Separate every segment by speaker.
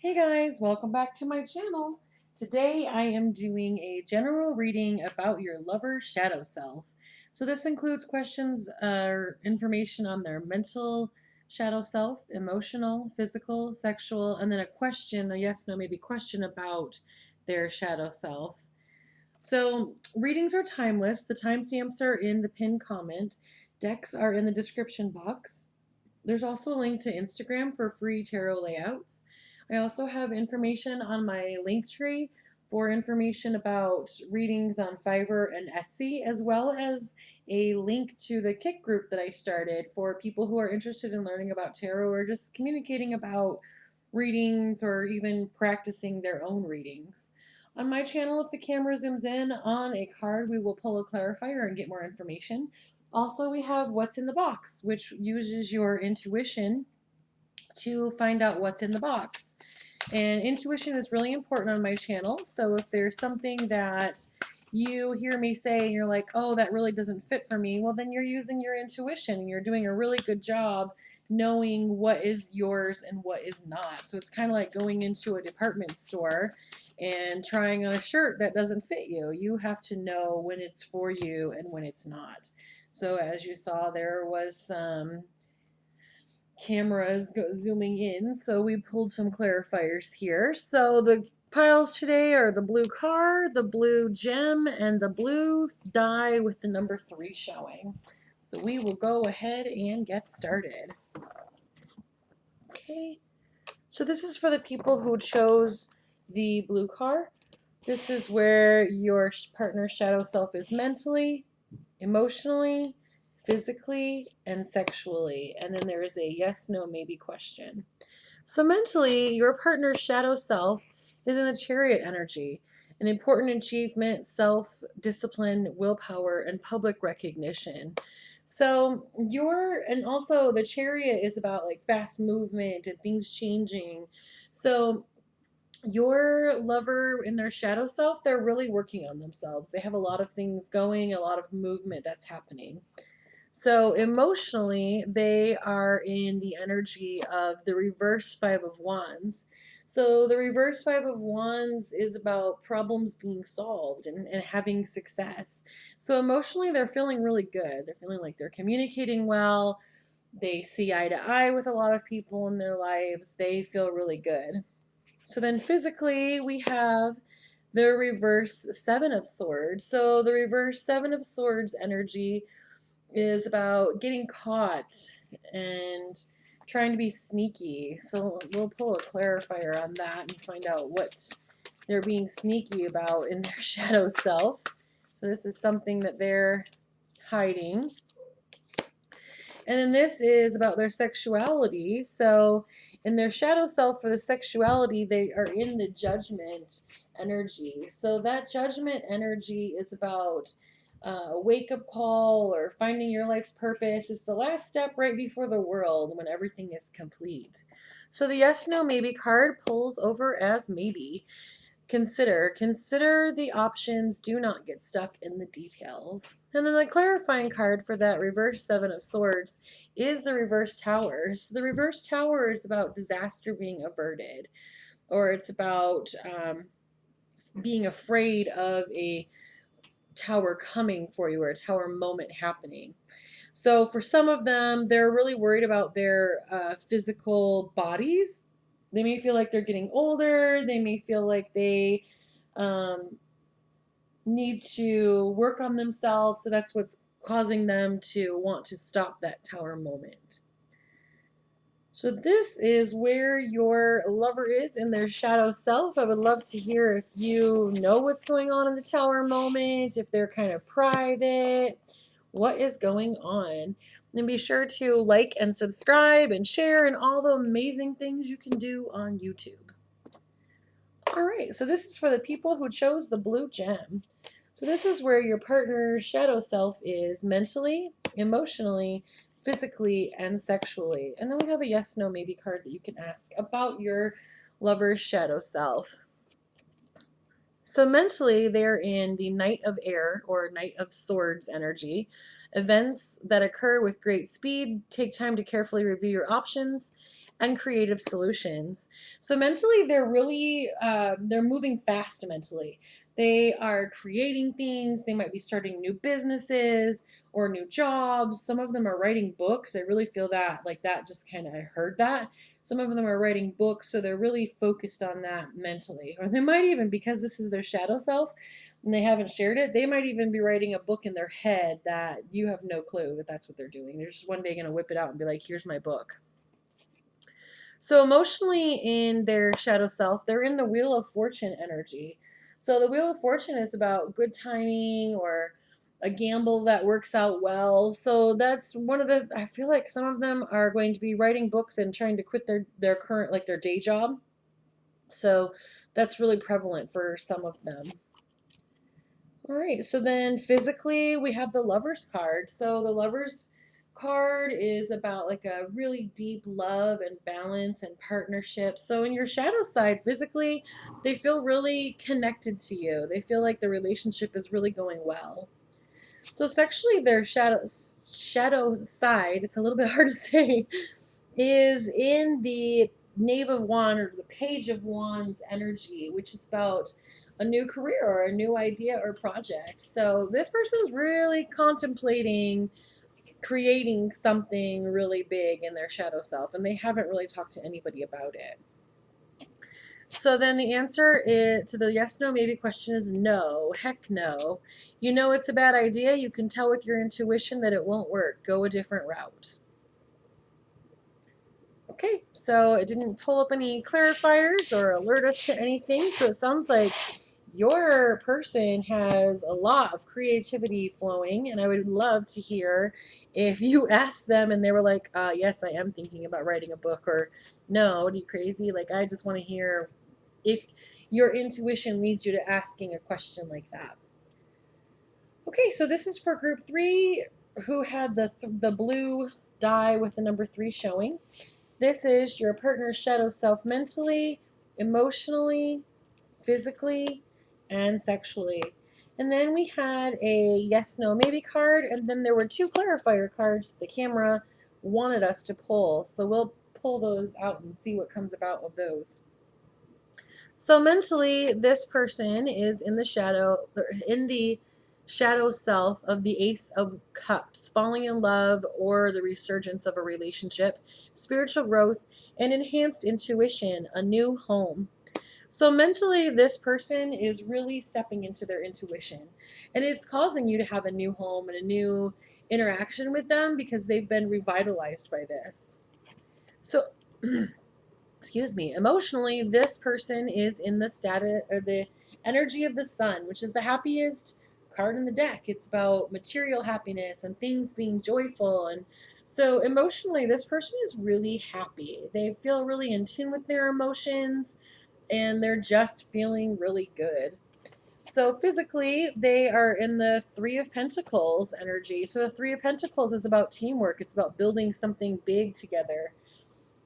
Speaker 1: Hey guys, welcome back to my channel. Today I am doing a general reading about your lover's shadow self. So this includes questions or information on their mental shadow self, emotional, physical, sexual, and then a question, a yes, no, maybe question about their shadow self. So readings are timeless. The timestamps are in the pinned comment. Decks are in the description box. There's also a link to Instagram for free tarot layouts. I also have information on my link tree for information about readings on Fiverr and Etsy, as well as a link to the Kik group that I started for people who are interested in learning about tarot or just communicating about readings or even practicing their own readings. On my channel, if the camera zooms in on a card, we will pull a clarifier and get more information. Also, we have what's in the box, which uses your intuition to find out what's in the box. And intuition is really important on my channel. So if there's something that you hear me say and you're like, oh, that really doesn't fit for me, well, then you're using your intuition and you're doing a really good job knowing what is yours and what is not. So it's kind of like going into a department store and trying on a shirt that doesn't fit you. You have to know when it's for you and when it's not. So as you saw, there was some cameras zooming in, so we pulled some clarifiers here. So the piles today are the blue car, the blue gem, and the blue die with the number 3 showing. So we will go ahead and get started. Okay, so this is for the people who chose the blue car. This is where your partner's shadow self is mentally, emotionally, physically, and sexually. And then there is a yes, no, maybe question. So mentally, your partner's shadow self is in the chariot energy, an important achievement, self-discipline, willpower, and public recognition. So and also the chariot is about like fast movement and things changing. So your lover in their shadow self, they're really working on themselves. They have a lot of things going, a lot of movement that's happening. So emotionally, they are in the energy of the reverse Five of Wands. So the reverse Five of Wands is about problems being solved and having success. So emotionally, they're feeling really good. They're feeling like they're communicating well. They see eye to eye with a lot of people in their lives. They feel really good. So then physically, we have the reverse Seven of Swords. So the reverse Seven of Swords energy is about getting caught and trying to be sneaky. So we'll pull a clarifier on that and find out what they're being sneaky about in their shadow self. So this is something that they're hiding. And then this is about their sexuality. So in their shadow self for the sexuality, they are in the judgment energy. So that judgment energy is about a wake-up call or finding your life's purpose. It's the last step right before the world when everything is complete. So the yes, no, maybe card pulls over as maybe. Consider the options, do not get stuck in the details. And then the clarifying card for that reverse Seven of Swords is the reverse tower. So the reverse tower is about disaster being averted, or it's about being afraid of a tower coming for you or a tower moment happening. So for some of them, they're really worried about their physical bodies. They may feel like they're getting older. They may feel like they um, need to work on themselves. So that's what's causing them to want to stop that tower moment. So this is where your lover is in their shadow self. I would love to hear if you know what's going on in the tower moment, if they're kind of private, what is going on. And be sure to like and subscribe and share and all the amazing things you can do on YouTube. All right, so this is for the people who chose the blue gem. So this is where your partner's shadow self is mentally, emotionally, physically, and sexually. And then we have a yes, no, maybe card that you can ask about your lover's shadow self. So mentally, they're in the Knight of Air or Knight of Swords energy. Events that occur with great speed. Take time to carefully review your options. and creative solutions. So mentally, they're really they're moving fast mentally. They are creating things. They might be starting new businesses or new jobs. Some of them are writing books. I really feel that, like that just kind of, I heard that. Some of them are writing books, so they're really focused on that mentally. Or they might even, because this is their shadow self and they haven't shared it, they might even be writing a book in their head that you have no clue that that's what they're doing. They're just one day going to whip it out and be like, here's my book. So emotionally in their shadow self, they're in the Wheel of Fortune energy. So the Wheel of Fortune is about good timing or a gamble that works out well. So that's one of the, I feel like some of them are going to be writing books and trying to quit their current, like their day job. So that's really prevalent for some of them. All right, so then physically we have the Lover's card. So the Lover's card is about like a really deep love and balance and partnership. So in your shadow side, physically, they feel really connected to you. They feel like the relationship is really going well. So sexually, their shadow side, it's a little bit hard to say, is in the Knave of Wands or the Page of Wands energy, which is about a new career or a new idea or project. So this person's really contemplating creating something really big in their shadow self, and they haven't really talked to anybody about it. So then the answer to the yes, no, maybe question is no. Heck no. You know it's a bad idea. You can tell with your intuition that it won't work. Go a different route. Okay, so it didn't pull up any clarifiers or alert us to anything. So it sounds like your person has a lot of creativity flowing, and I would love to hear if you asked them and they were like, yes, I am thinking about writing a book, or no, what are you crazy? Like, I just want to hear if your intuition leads you to asking a question like that. Okay, so this is for group 3 who had the blue die with the number 3 showing. This is your partner's shadow self mentally, emotionally, physically, and sexually. And then we had a yes, no, maybe card, and then there were 2 clarifier cards the camera wanted us to pull. So we'll pull those out and see what comes about of those. So mentally, this person is in the shadow self of the Ace of Cups, falling in love or the resurgence of a relationship, spiritual growth, and enhanced intuition, a new home. So mentally, this person is really stepping into their intuition, and it's causing you to have a new home and a new interaction with them because they've been revitalized by this. So excuse me, emotionally, this person is in the status or the energy of the sun, which is the happiest card in the deck. It's about material happiness and things being joyful. And so emotionally, this person is really happy. They feel really in tune with their emotions and they're just feeling really good. So physically, they are in the Three of Pentacles energy. So the Three of Pentacles is about teamwork. It's about building something big together.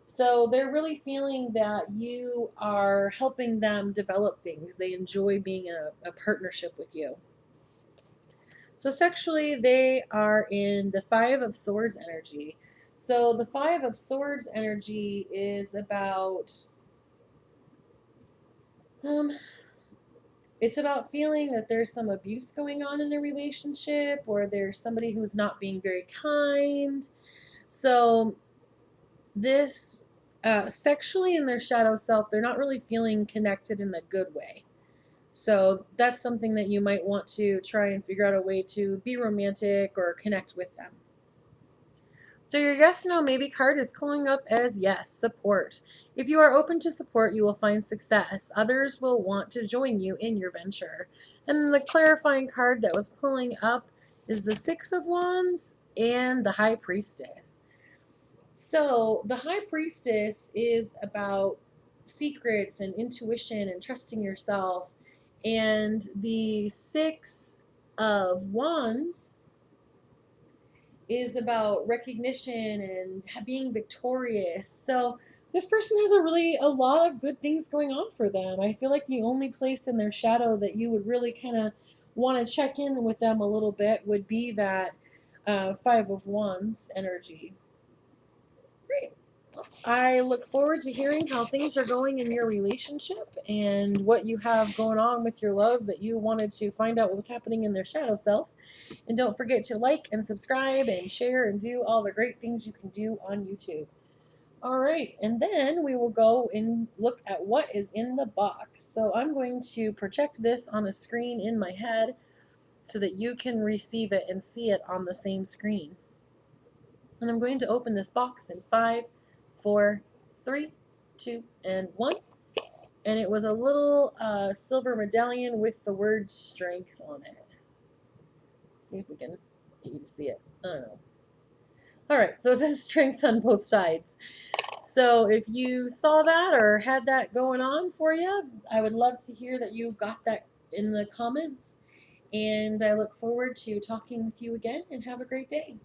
Speaker 1: So they're really feeling that you are helping them develop things. They enjoy being in a partnership with you. So sexually, they are in the Five of Swords energy. So the Five of Swords energy is about it's about feeling that there's some abuse going on in a relationship, or there's somebody who's not being very kind. So this sexually in their shadow self, they're not really feeling connected in a good way. So that's something that you might want to try and figure out a way to be romantic or connect with them. So your yes, no, maybe card is coming up as yes, support. If you are open to support, you will find success. Others will want to join you in your venture. And the clarifying card that was pulling up is the Six of Wands and the High Priestess. So the High Priestess is about secrets and intuition and trusting yourself. And the Six of Wands is about recognition and being victorious. So this person has a lot of good things going on for them. I feel like the only place in their shadow that you would really kind of want to check in with them a little bit would be that Five of Wands energy. Great. I look forward to hearing how things are going in your relationship and what you have going on with your love that you wanted to find out what was happening in their shadow self. And don't forget to like and subscribe and share and do all the great things you can do on YouTube. All right, and then we will go and look at what is in the box. So I'm going to project this on a screen in my head so that you can receive it and see it on the same screen. And I'm going to open this box in 5, 4, 3, 2, and 1. And it was a little silver medallion with the word strength on it. See if we can get you to see it. I don't know. All right, so it says strength on both sides. So if you saw that or had that going on for you, I would love to hear that you got that in the comments. And I look forward to talking with you again, and have a great day.